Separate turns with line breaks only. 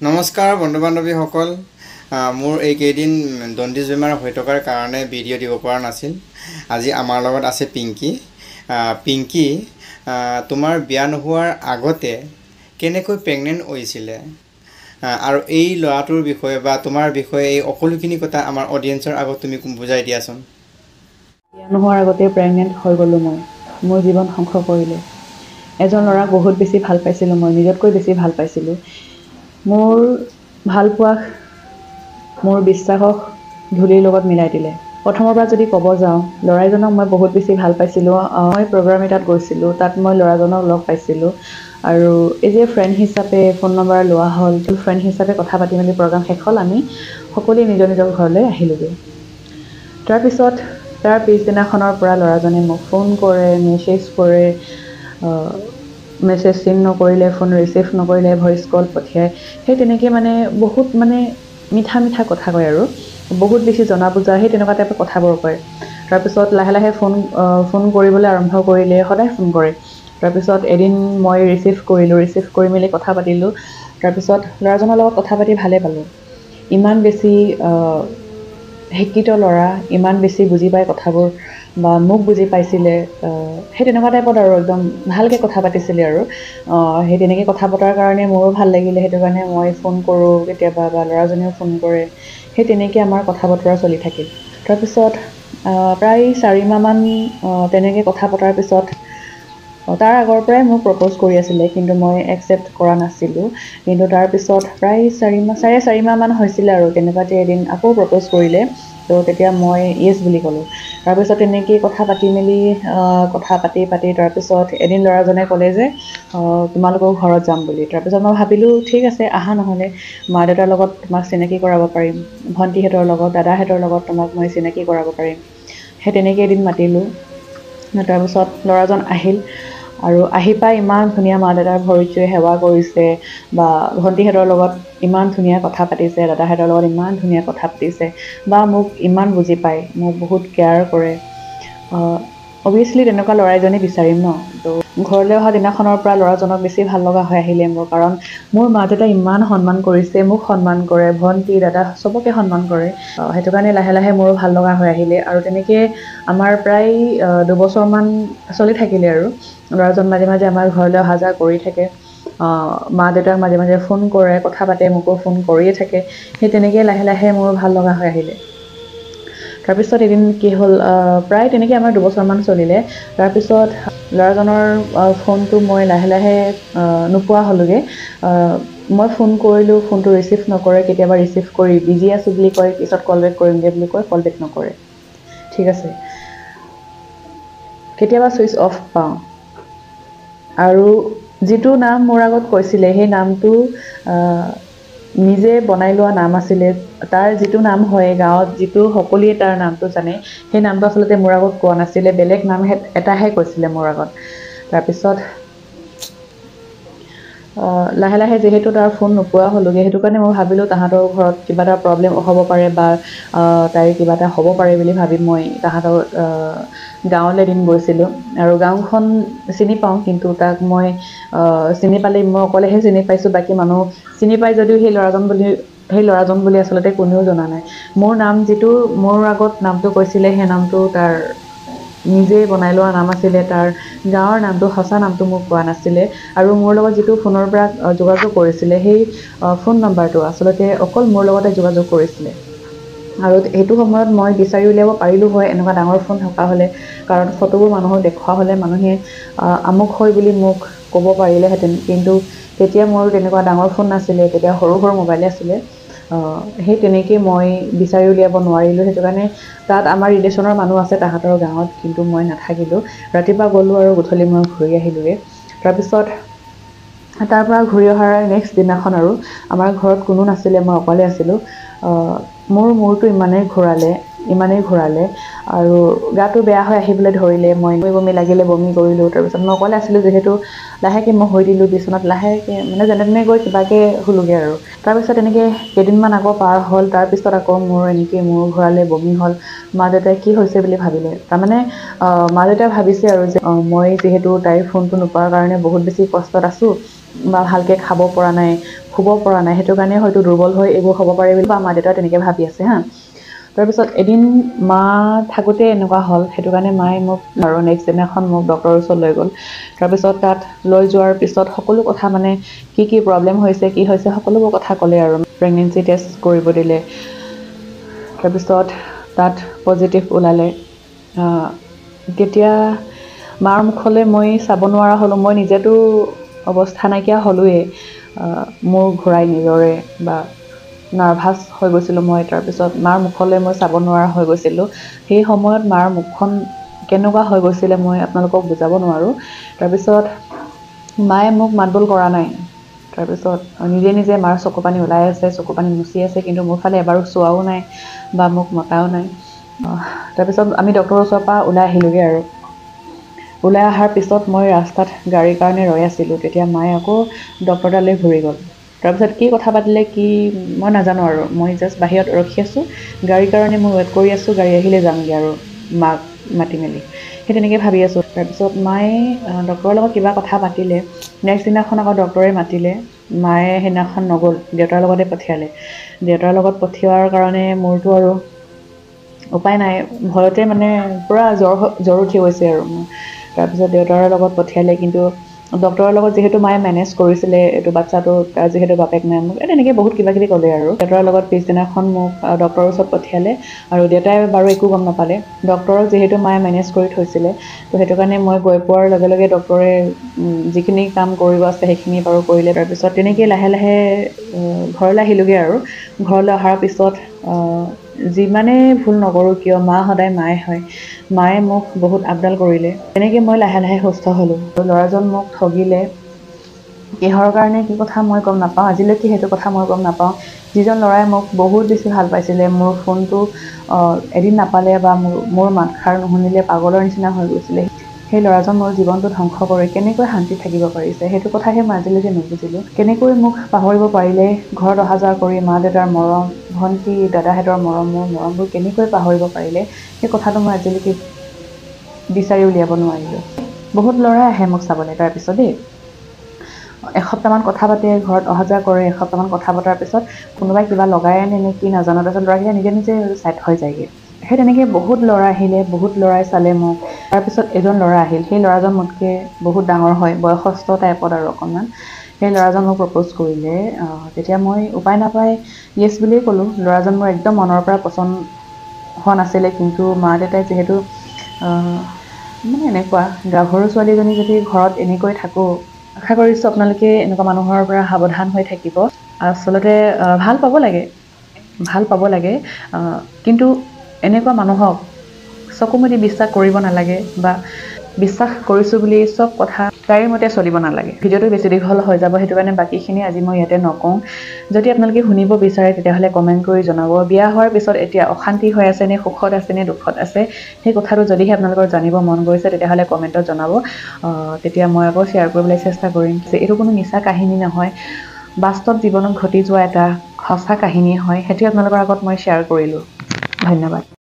নমস্কাৰ বন্ধু বান্ধৱীসকল। মোৰ এইকেইদিন দণ্ডিছ বেমাৰ হৈ থকাৰ কাৰণে ভিডিঅ' দিব পৰা নাছিল। আজি আমাৰ লগত আছে পিংকি। পিংকি, তোমাৰ বিয়া নোহোৱাৰ আগতে কেনেকৈ প্ৰেগনেণ্ট হৈছিলে আৰু এই ল'ৰাটোৰ বিষয়ে বা তোমাৰ বিষয়ে এই সকলোখিনি কথা আমাৰ অডিয়েঞ্চৰ আগত তুমি বুজাই দিয়াচোন।
বিয়া নোহোৱাৰ আগতে প্ৰেগনেণ্ট হৈ গ'লোঁ মই। মোৰ জীৱন ধ্বংস কৰিলে। এজন ল'ৰাক বহুত বেছি ভাল পাইছিলোঁ মই, নিজতকৈ বেছি ভাল পাইছিলোঁ। মোৰ ভালপোৱাক, মোৰ বিশ্বাসক ধূলিৰ লগত মিলাই দিলে। প্ৰথমৰ পৰা যদি ক'ব যাওঁ, ল'ৰাজনক মই বহুত বেছি ভাল পাইছিলোঁ। মই প্ৰগ্ৰাম এটাত গৈছিলোঁ, তাত মই ল'ৰাজনক লগ পাইছিলোঁ আৰু এই যে ফ্ৰেণ্ড হিচাপে ফোন নম্বৰ লোৱা হ'ল, ফ্ৰেণ্ড হিচাপে কথা পাতি মেলি প্ৰগ্ৰাম শেষ হ'ল, আমি সকলোৱে নিজৰ নিজৰ ঘৰলৈ আহিলোঁগৈ। তাৰপিছত তাৰ পিছদিনাখনৰ পৰা ল'ৰাজনে মোক ফোন কৰে, মেছেজ কৰে, মেছেজ চিন নকৰিলে, ফোন ৰিচিভ নকৰিলে, ভইচ কল পঠিয়ায়। সেই তেনেকৈ বহুত মিঠা মিঠা কথা কয় আৰু বহুত বেছি জনা বুজা সেই তেনেকুৱা টাইপৰ কথাবোৰ কয়। তাৰপিছত লাহে লাহে ফোন কৰিবলৈ আৰম্ভ কৰিলে, সদায় ফোন কৰে। তাৰপিছত এদিন মই ৰিচিভ কৰি মেলি কথা পাতিলোঁ। তাৰপিছত ল'ৰাজনৰ লগত কথা পাতি ভালেই পালোঁ। ইমান বেছি শিক্ষিত ল'ৰা, ইমান বেছি বুজি পায় কথাবোৰ বা মোক বুজি পাইছিলে, সেই তেনেকুৱা টাইপত আৰু একদম ভালকৈ কথা পাতিছিলে আৰু সেই তেনেকৈ কথা পতাৰ কাৰণে মোৰো ভাল লাগিলে। সেইটো কাৰণে মই ফোন কৰোঁ কেতিয়াবা বা ল'ৰাজনেও ফোন কৰে। সেই তেনেকৈ আমাৰ কথা বতৰা চলি থাকিল। তাৰপিছত প্ৰায় 4 মাহমান তেনেকৈ কথা পতাৰ পিছত তাৰ আগৰ পৰাই মোক প্ৰপ'জ কৰি আছিলে, কিন্তু মই একচেপ্ট কৰা নাছিলোঁ। কিন্তু তাৰপিছত প্ৰায় 4 মাহমান হৈছিলে আৰু তেনেকুৱাতে এদিন আকৌ প্ৰপ'জ কৰিলে। তো তেতিয়া মই য়েছ বুলি ক'লোঁ। তাৰপিছত তেনেকেই কথা পাতি মেলি তাৰপিছত এদিন ল'ৰাজনে ক'লে যে তোমালোকৰ ঘৰত যাম বুলি। তাৰপিছত মই ভাবিলোঁ ঠিক আছে, আহা, নহ'লে মা দেউতাৰ লগত তোমাক চিনাকি কৰাব পাৰিম, ভণ্টিহঁতৰ লগত, দাদাহঁতৰ লগত তোমাক মই চিনাকি কৰাব পাৰিম। সেই তেনেকৈ এদিন মাতিলোঁ। তাৰপিছত ল'ৰাজন আহিল আৰু আহি পাই ইমান ধুনীয়া মা দেউতাৰ ভৰিত চুই সেৱা কৰিছে বা ভণ্টিহঁতৰ লগত ইমান ধুনীয়া কথা পাতিছে, দাদাহঁতৰ লগত ইমান ধুনীয়া কথা পাতিছে বা মোক ইমান বুজি পায়, মোক বহুত কেয়াৰ কৰে। অভিয়াছলি তেনেকুৱা ল'ৰা এজনী বিচাৰিম ন। তো ঘৰলৈ অহা দিনাখনৰ পৰা ল'ৰাজনক বেছি ভাল লগা হৈ আহিলে মোৰ, কাৰণ মোৰ মা দেউতাই ইমান সন্মান কৰিছে, মোক সন্মান কৰে, ভণ্টি দাদা চবকে সন্মান কৰে। সেইটো কাৰণে লাহে লাহে মোৰো ভাল লগা হৈ আহিলে আৰু তেনেকৈ আমাৰ প্ৰায় 2 বছৰমান চলি থাকিলে আৰু ল'ৰাজন মাজে মাজে আমাৰ ঘৰলৈ অহা যোৱা কৰি থাকে। মা দেউতাক মাজে মাজে ফোন কৰে, কথা পাতে, মোকো ফোন কৰিয়ে থাকে। সেই তেনেকৈ লাহে লাহে মোৰ ভাল লগা হৈ আহিলে। তাৰপিছত এদিন কি হ'ল, প্ৰায় তেনেকৈ আমাৰ 2 বছৰমান চলিলে। তাৰপিছত ল'ৰাজনৰ ফোনটো মই লাহে লাহে নোপোৱা হ'লোগৈ। মই ফোন কৰিলোঁ, ফোনটো ৰিচিভ নকৰে, কেতিয়াবা ৰিচিভ কৰি বিজি আছোঁ বুলি কয়, পিছত কল বেক কৰিমগৈ বুলি কয়, কল বেক নকৰে। ঠিক আছে, কেতিয়াবা ছুইচ অফ পাওঁ আৰু যিটো নাম মোৰ আগত কৈছিলে সেই নামটো নিজে বনাই লোৱা নাম আছিলে। তাৰ যিটো নাম হয় গাঁৱত, যিটো সকলোৱে তাৰ নামটো জানে, সেই নামটো আচলতে মোৰ আগত কোৱা নাছিলে, বেলেগ নাম এটাহে কৈছিলে মোৰ আগত। তাৰপিছত লাহে লাহে যিহেতু তাৰ ফোন নোপোৱা হ'লোগৈ, সেইটো কাৰণে মই ভাবিলোঁ তাহাঁতৰ ঘৰত কিবা এটা প্ৰব্লেম হ'ব পাৰে বা তাইৰ কিবা এটা হ'ব পাৰে বুলি ভাবি মই তাহাঁতৰ গাঁৱলৈ এদিন গৈছিলোঁ। আৰু গাঁওখন চিনি পাওঁ, কিন্তু তাক মই চিনি পালে মই অকলেহে চিনি পাইছোঁ, বাকী মানুহ চিনি পাই যদিও সেই ল'ৰাজন বুলি আচলতে কোনেও জনা নাই। মোৰ নাম যিটো মোৰ আগত নামটো কৈছিলে, সেই নামটো তাৰ নিজেই বনাই লোৱা নাম আছিলে। তাৰ গাঁৱৰ নামটো, সঁচা নামটো মোক কোৱা নাছিলে। আৰু মোৰ লগত যিটো ফোনৰ পৰা যোগাযোগ কৰিছিলে, সেই ফোন নম্বৰটো আচলতে অকল মোৰ লগতে যোগাযোগ কৰিছিলে। আৰু সেইটো সময়ত মই বিচাৰি উলিয়াব পাৰিলোঁ হয় এনেকুৱা ডাঙৰ ফোন থকা হ'লে, কাৰণ ফটোবোৰ মানুহক দেখুওৱা হ'লে মানুহে আমুক হয় বুলি মোক ক'ব পাৰিলেহেঁতেন। কিন্তু তেতিয়া মোৰ তেনেকুৱা ডাঙৰ ফোন নাছিলে, তেতিয়া সৰু সৰু মোবাইলে আছিলে। সেই তেনেকৈ মই বিচাৰি উলিয়াব নোৱাৰিলোঁ। সেইটো কাৰণে তাত আমাৰ ৰিলেশ্যনৰ মানুহ আছে তাহাঁতৰ গাঁৱত, কিন্তু মই নাথাকিলোঁ। ৰাতিপুৱা গ'লোঁ আৰু গধূলি মই ঘূৰি আহিলোঁগৈ। তাৰপিছত তাৰ পৰা ঘূৰি অহাৰ নেক্সট দিনাখন আৰু আমাৰ ঘৰত কোনো নাছিলে, মই অকলে আছিলোঁ। মোৰ মূৰটো ইমানেই ঘূৰালে আৰু গাটো বেয়া হৈ আহিবলৈ ধৰিলে। মই বমি লাগিলে, বমি কৰিলোঁ। তাৰপিছত মই অকলে আছিলোঁ যিহেতু, লাহেকৈ মই শুই দিলোঁ বিচনাত, লাহেকৈ যেনে তেনে গৈ কিবাকৈ শুলোগৈ আৰু। তাৰপিছত এনেকৈ কেইদিনমান আকৌ পাৰ হ'ল। তাৰপিছত আকৌ মোৰ এনেকৈ মূৰ ঘূৰালে, বমি হ'ল। মা দেউতাই কি হৈছে বুলি ভাবিলে। তাৰমানে মা দেউতাই ভাবিছে আৰু যে মই যিহেতু তাইৰ ফোনটো নোপোৱাৰ কাৰণে বহুত বেছি কষ্টত আছোঁ, বা ভালকৈ খাব পৰা নাই, শুব পৰা নাই, সেইটো কাৰণে হয়তো দুৰ্বল হৈ এইবোৰ হ'ব পাৰে বুলি বা মা দেউতা তেনেকৈ ভাবি আছে হা। তাৰপিছত এদিন মা থাকোঁতে এনেকুৱা হ'ল, সেইটো কাৰণে মায়ে মোক আৰু নেক্সট দিনাখন মোক ডক্টৰৰ ওচৰত লৈ গ'ল। তাৰপিছত তাত লৈ যোৱাৰ পিছত সকলো কথা মানে কি প্ৰব্লেম হৈছে, কি হৈছে, সকলোবোৰ কথা ক'লে আৰু প্ৰেগনেঞ্চি টেষ্ট কৰিব দিলে। তাৰপিছত তাত পজিটিভ ওলালে। তেতিয়া মাৰ মুখলৈ মই চাব নোৱাৰা হ'লোঁ। মই নিজেতো অৱস্থা নাইকিয়া হ'লোৱেই, মোৰ ঘূৰাই নিজৰে বা নাৰ্ভাছ হৈ গৈছিলোঁ মই। তাৰপিছত মাৰ মুখলৈ মই চাব নোৱাৰা হৈ গৈছিলোঁ। সেই সময়ত মাৰ মুখখন কেনেকুৱা হৈ গৈছিলে মই আপোনালোকক বুজাব নোৱাৰোঁ। তাৰপিছত মায়ে মোক মাতবোল কৰা নাই। তাৰপিছত নিজে নিজে মাৰ চকু পানী ওলাই আছে, চকু পানী মুচি আছে, কিন্তু মোৰ ফালে এবাৰো চোৱাও নাই বা মোক মতাও নাই। তাৰপিছত আমি ডক্টৰৰ ওচৰৰ পৰা ওলাই আহিলোঁগৈ আৰু ওলাই অহাৰ পিছত মই ৰাস্তাত গাড়ীৰ কাৰণে ৰৈ আছিলোঁ। তেতিয়া মায়ে আকৌ ডক্টৰ তালৈ ঘূৰি গ'ল। তাৰপিছত কি কথা পাতিলে কি মই নাজানো আৰু, মই জাষ্ট বাহিৰত ৰখি আছোঁ, গাড়ীৰ কাৰণে মই ৱেইট কৰি আছোঁ, গাড়ী আহিলে যামগৈ আৰু মাক মাতি মেলি, সেই তেনেকৈ ভাবি আছোঁ। তাৰপিছত মায়ে ডক্টৰৰ লগত কিবা কথা পাতিলে। নেক্সট দিনাখন আকৌ ডক্টৰে মাতিলে। মায়ে সেইদিনাখন নগ'ল, দেউতাৰ লগতে পঠিয়ালে। দেউতাৰ লগত পঠিওৱাৰ কাৰণে মোৰতো আৰু উপায় নাই, ভয়তে মানে পূৰা জ্বৰ উঠি গৈছে আৰু মোৰ। তাৰপিছত দেউতাৰ লগত পঠিয়ালে, কিন্তু ডক্টৰৰ লগত যিহেতু মায়ে মেনেজ কৰিছিলে এইটো বাচ্ছাটো, তাৰ যিহেতু বাপেক নাই, মোক তেনেকৈ বহুত কিবা কিবি ক'লে আৰু। দেউতাৰ লগত পিছদিনাখন মোক ডক্টৰৰ ওচৰত পঠিয়ালে আৰু দেউতাই বাৰু একো গম নাপালে। ডক্টৰক যিহেতু মায়ে মেনেজ কৰি থৈছিলে, তো সেইটো কাৰণে মই গৈ পোৱাৰ লগে লগে ডক্টৰে যিখিনি কাম কৰিব আছে সেইখিনি বাৰু কৰিলে। তাৰপিছত তেনেকৈ লাহে লাহে ঘৰলৈ আহিলোঁগৈ আৰু ঘৰলৈ অহাৰ পিছত যিমানেই ভুল নকৰোঁ কিয়, মা সদায় মায়ে হয়। মায়ে মোক বহুত আপডাল কৰিলে। তেনেকৈ মই লাহে লাহে সুস্থ হ'লোঁ। ল'ৰাজন মোক ঠগিলে, কিহৰ কাৰণে কি কথা মই গম নাপাওঁ, আজিলৈকে সেইটো কথা মই গম নাপাওঁ। যিজন ল'ৰাই মোক বহুত বেছি ভাল পাইছিলে, মোৰ ফোনটো এদিন নাপালে বা মোৰ মাতষাৰ নুশুনিলে পাগলৰ নিচিনা হৈ গৈছিলে, সেই ল'ৰাজন মোৰ জীৱনটো ধ্বংস কৰি কেনেকৈ শান্তিত থাকিব পাৰিছে, সেইটো কথাহে মই আজিলৈকে নুবুজিলোঁ। কেনেকৈ মোক পাহৰিব পাৰিলে, ঘৰত অহা যোৱা কৰি মা দেউতাৰ মৰম, ভণ্টি দাদাহঁতৰ মৰম, মোৰ মৰমবোৰ কেনেকৈ পাহৰিব পাৰিলে, সেই কথাটো মই আজিলৈকে বিচাৰি উলিয়াব নোৱাৰিলোঁ। বহুত ল'ৰাই আহে মোক চাবলৈ। তাৰপিছত এসপ্তাহমান কথা পাতে, ঘৰত অহা যোৱা কৰে। এসপ্তাহমান কথা পতাৰ পিছত কোনোবাই কিবা লগাই আনে নে কি নাজানো, তাৰপিছত ল'ৰাকেইটা নিজে নিজে ছাইড হৈ যায়গৈ। সেই তেনেকৈ বহুত ল'ৰা আহিলে, বহুত ল'ৰাই চালে মোক। তাৰপিছত এজন ল'ৰা আহিল, সেই ল'ৰাজন মোতকৈ বহুত ডাঙৰ হয়, বয়সস্থ টাইপত আৰু অকণমান। সেই ল'ৰাজন মোক প্ৰপ'জ কৰিলে। তেতিয়া মই উপায় নাপাই য়েছ বুলিয়ে ক'লোঁ। ল'ৰাজন মোৰ একদম মনৰ পৰা পচন্দ হোৱা নাছিলে, কিন্তু মা দেউতাই যিহেতু মানে এনেকুৱা গাভৰু ছোৱালীজনী যদি ঘৰত এনেকৈ থাকোঁ, আশা কৰিছোঁ আপোনালোকে এনেকুৱা মানুহৰ পৰা সাৱধান হৈ থাকিব। আচলতে ভাল পাব লাগে, ভাল পাব লাগে, কিন্তু এনেকুৱা মানুহক চকুমুদি বিশ্বাস কৰিব নালাগে বা বিশ্বাস কৰিছোঁ বুলি চব কথা তাইৰ মতে চলিব নালাগে। ভিডিঅ'টো বেছি দীঘল হৈ যাব, সেইটো কাৰণে বাকীখিনি আজি মই ইয়াতে নকওঁ। যদি আপোনালোকে শুনিব বিচাৰে তেতিয়াহ'লে কমেণ্ট কৰি জনাব। বিয়া হোৱাৰ পিছত এতিয়া অশান্তি হৈ আছে নে, সুখত আছে নে, দুখত আছে, সেই কথাটো যদিহে আপোনালোকৰ জানিব মন গৈছে তেতিয়াহ'লে কমেণ্টত জনাব। তেতিয়া মই আকৌ শ্বেয়াৰ কৰিবলৈ চেষ্টা কৰিম। এইটো কোনো মিছা কাহিনী নহয়, বাস্তৱ জীৱনত ঘটি যোৱা এটা সঁচা কাহিনী হয়। সেইটো আপোনালোকৰ আগত মই শ্বেয়াৰ কৰিলোঁ। ধন্যবাদ।